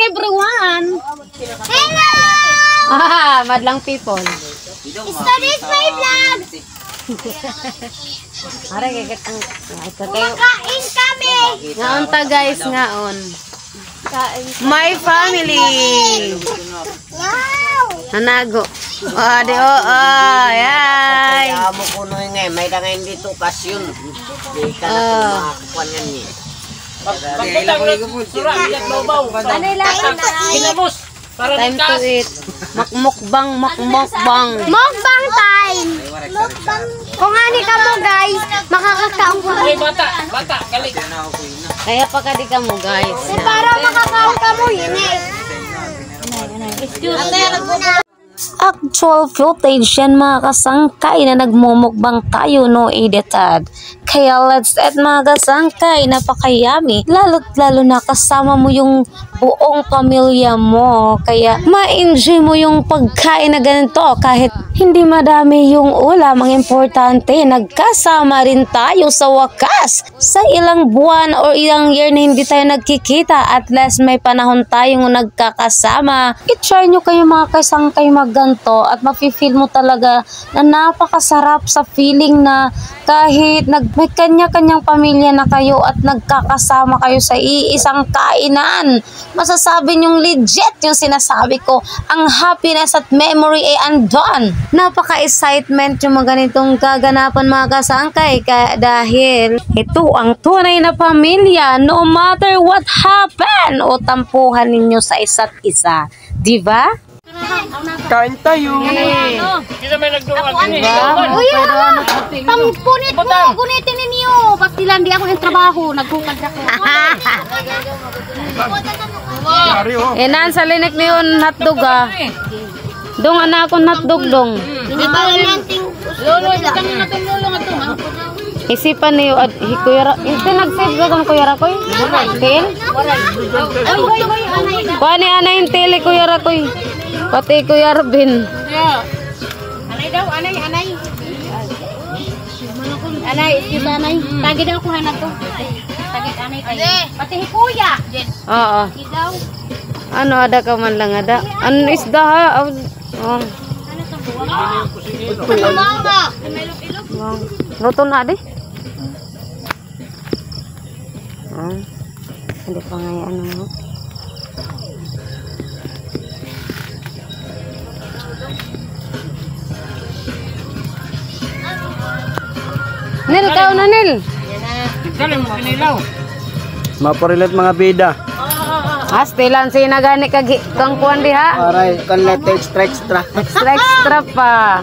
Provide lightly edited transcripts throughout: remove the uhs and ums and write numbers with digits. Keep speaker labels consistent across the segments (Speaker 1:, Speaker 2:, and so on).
Speaker 1: everyone.
Speaker 2: Hello!
Speaker 1: Madlang people.
Speaker 2: Studies my vlog!
Speaker 1: Are kagat ang
Speaker 2: Kumakain kami!
Speaker 1: ngaon ta guys, ngaon. My family.
Speaker 2: Wow!
Speaker 1: Hanago. Yay.
Speaker 3: Amo ko no ngay may dangain dito kasyon. Di ka na makakuan yan ni.
Speaker 1: Time to eat. Mukbang.
Speaker 2: Mukbang time! Kung ani ka mo guys, makakakaon ko.
Speaker 4: Bata, galing.
Speaker 1: Kaya pa ka di ka mo guys.
Speaker 2: Para makakaon ka mo yun eh.
Speaker 1: Actual footage yan mga kasangkay na nagmumukbang tayo no edited. Kaya let's eat mga kasangkay, napakayami. Lalo na kasama mo yung buong pamilya mo. Kaya ma-enjoy mo yung pagkain na ganito kahit hindi madami yung ulam. Ang importante, nagkasama rin tayo sa wakas. Sa ilang buwan or ilang year na hindi tayo nagkikita, at least may panahon tayong nagkakasama. I-try nyo kayo mga kasangkay magganto at mafe-feel mo talaga na napakasarap sa feeling na kahit may kanya-kanyang pamilya na kayo at nagkakasama kayo sa iisang kainan. Masasabi nyong legit yung sinasabi ko. Ang happiness at memory ay andon. Napaka-excitement yung mga ganitong kaganapan mga kasangkay dahil ito ang tunay na pamilya no matter what happen o tampuhan ninyo sa isa't isa. Diba?
Speaker 4: Kain tayo. Kita may nagduwag din.
Speaker 2: Kuya, pampunit mo, gunitin ninyo. Pastilan di ako yung trabaho, nagkukad ako.
Speaker 1: Nan sa linik ni yun hotdog Dong anak ko hotdog dong.
Speaker 2: Hindi ba natin
Speaker 4: Lolo, kami na itong lolo nga ito.
Speaker 1: Isipan niyo at hikuyara. Inte nag-save ka kang kuyara koy. Tin? Kuha ni anay yung tili kuyara koy. Pati Kuya Robin.
Speaker 2: Anay daw, anay. Anay, excuse anay. Tagi daw ko hanap to. Tagi anay kayo. Pati hikuya.
Speaker 1: Oo.
Speaker 2: Daw.
Speaker 1: Ano ada ka man lang ada? Ano isda ha? Oh.
Speaker 2: Mama.
Speaker 1: Luto na di? Hindi pa nga ano mo. Nil, kao na Nil.
Speaker 4: Galing mo kinilaw.
Speaker 3: Maparilat mga bida.
Speaker 1: Stilan sinagani kang kuan diha.
Speaker 3: Aray kan let extra.
Speaker 1: Extra pa.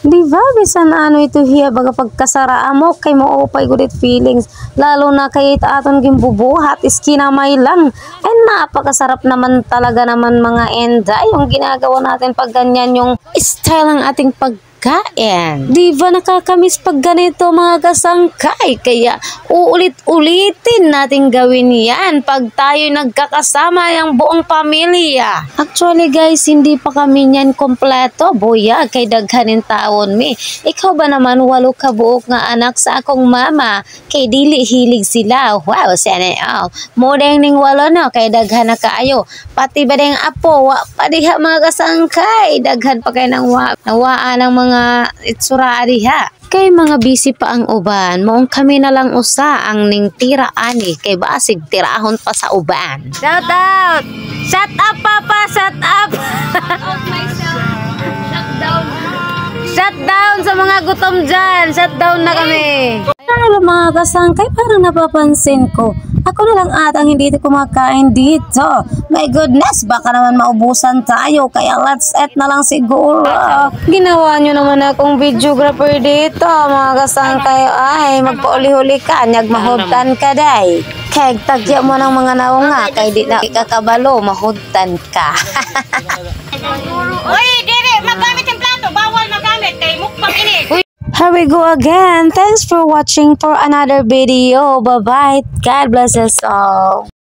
Speaker 1: Di ba bisan ano ito hiya baga pagkasaraan mo kay mo upay good feelings lalo na kay aton gimbubuhat iskina may lang ay napakasarap naman talaga naman mga enda yung ginagawa natin pag ganyan yung style ng ating pagkain. Di ba nakakamiss pag ganito mga kasangkay? Kaya uulit-ulitin natin gawin yan pag tayo nagkakasama yung buong pamilya. Actually guys, hindi pa kami niyan kompleto. Buya, kay daghanin taon mi. Ikaw ba naman 8 ka buok nga anak sa akong mama? Kay dili hilig sila. Wow, sana modeng ning 8 no, kay daghan na kaayo. Pati ba ding apo, wa pa diha mga kasangkay. Daghan pa kay nang nawaan ng mga itsura diha. Kay mga busy pa ang uban, moong kami na lang usa ang ning tira ani kay basig tirahon pa sa uban. Shout out! Shut up papa, shut up! Shut down sa mga gutom dyan. Shut down na kami. Pero mga kasangkay, parang napapansin ko. Ako na lang atang hindi kumakain dito. My goodness, baka naman maubusan tayo. Kaya let's eat na lang siguro. Ginawa nyo naman akong videographer dito. Mga kasangkay, ay magpauli-huli ka. Nyagmahudtan ka day. Kaya tagya mo ng mga naong nga. Kaya di na ikakabalo, mahudtan ka.
Speaker 2: Uy, dire, magamit yung plato. Bawal magamit. Kay mukbang ini.
Speaker 1: Here we go again. Thanks for watching for another video. Bye-bye. God bless us all.